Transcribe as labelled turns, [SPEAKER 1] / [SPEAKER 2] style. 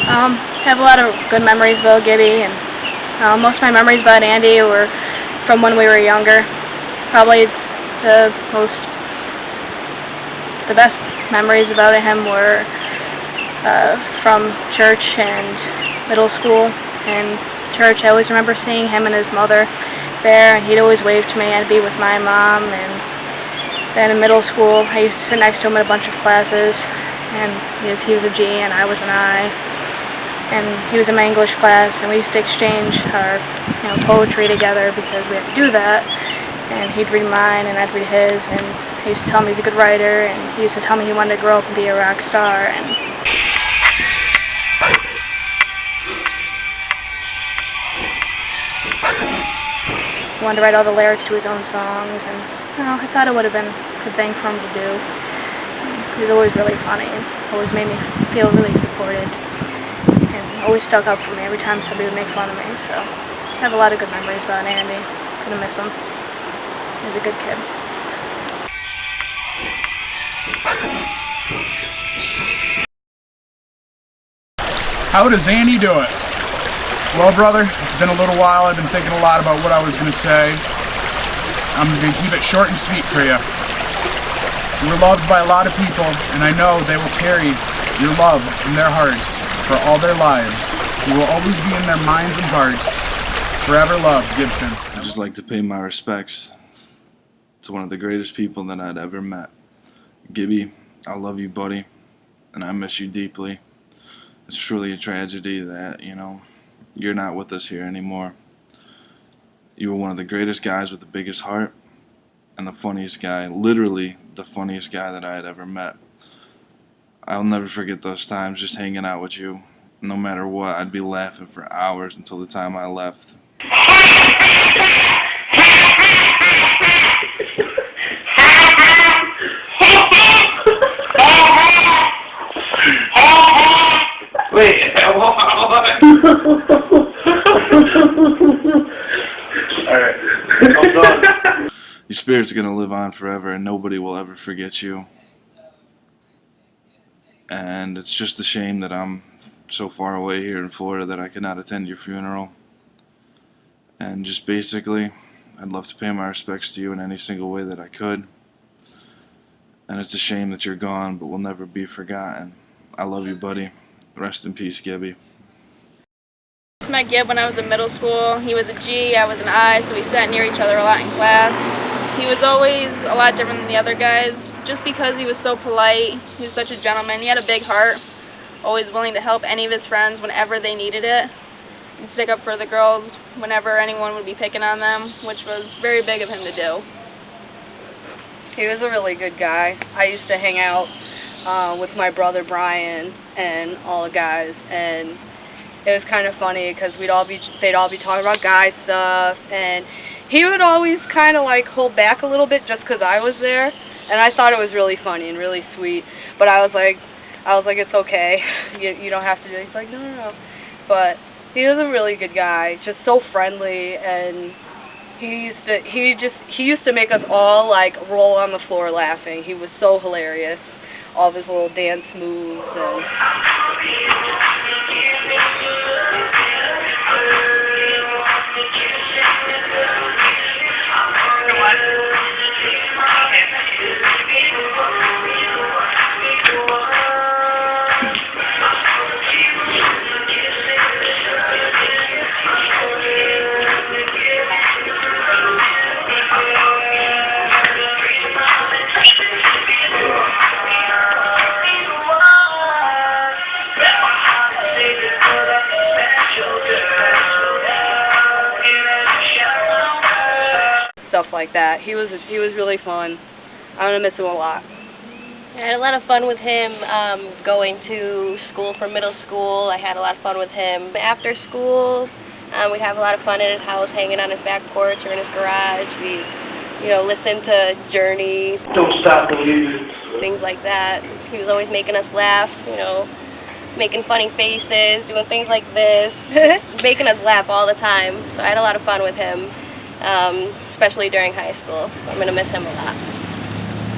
[SPEAKER 1] I have a lot of good memories about Gibby, and most of my memories about Andy were from when we were younger. Probably the best memories about him were from church and middle school. In church, I always remember seeing him and his mother there, and he'd always wave to me. I'd be with my mom, and then in middle school, I used to sit next to him in a bunch of classes, and he was a G and I was an I, and he was in my English class, and we used to exchange our poetry together because we had to do that, and he'd read mine and I'd read his, and he used to tell me he's a good writer, and he used to tell me he wanted to grow up and be a rock star, and he wanted to write all the lyrics to his own songs, and I thought it would have been a good thing for him to do. He was always really funny and always made me feel really supported, and always stuck up for me every time somebody would make fun of me. So I have a lot of good memories about Andy. Gonna miss him. He was a good kid.
[SPEAKER 2] How does Andy do it? Well, brother, it's been a little while. I've been thinking a lot about what I was going to say. I'm going to keep it short and sweet for you. We're loved by a lot of people, and I know they will carry your love in their hearts for all their lives. You will always be in their minds and hearts. Forever love, Gibson.
[SPEAKER 3] I'd just like to pay my respects to one of the greatest people that I'd ever met. Gibby, I love you, buddy, and I miss you deeply. It's truly a tragedy that, you're not with us here anymore. You were one of the greatest guys with the biggest heart and the funniest guy, literally the funniest guy that I had ever met. I'll never forget those times just hanging out with you. No matter what, I'd be laughing for hours until the time I left.
[SPEAKER 4] Wait, alright, I'm done.
[SPEAKER 3] Your spirit's gonna live on forever and nobody will ever forget you. And it's just a shame that I'm so far away here in Florida that I could not attend your funeral. And just basically, I'd love to pay my respects to you in any single way that I could. And it's a shame that you're gone, but we'll never be forgotten. I love you, buddy. Rest in peace, Gibby.
[SPEAKER 1] I met Gib when I was in middle school. He was a G, I was an I, so we sat near each other a lot in class. He was always a lot different than the other guys, just because he was so polite. He was such a gentleman. He had a big heart, always willing to help any of his friends whenever they needed it, and stick up for the girls whenever anyone would be picking on them, which was very big of him to do.
[SPEAKER 5] He was a really good guy. I used to hang out with my brother Brian and all the guys, and it was kind of funny because they'd all be talking about guy stuff, and he would always kind of like hold back a little bit just because I was there, and I thought it was really funny and really sweet. But I was like, it's okay, you don't have to do it. He's like, no. But he was a really good guy, just so friendly, and he used to make us all like roll on the floor laughing. He was so hilarious. All of his little dance moves and stuff like that. He was really fun. I'm gonna miss him a lot.
[SPEAKER 6] I had a lot of fun with him going to school for middle school. I had a lot of fun with him after school. We'd have a lot of fun at his house, hanging on his back porch or in his garage. We, listened to Journey.
[SPEAKER 4] Don't stop believing.
[SPEAKER 6] Things like that. He was always making us laugh, making funny faces, doing things like this, making us laugh all the time. So I had a lot of fun with him, especially during high school. So I'm going to miss him a lot.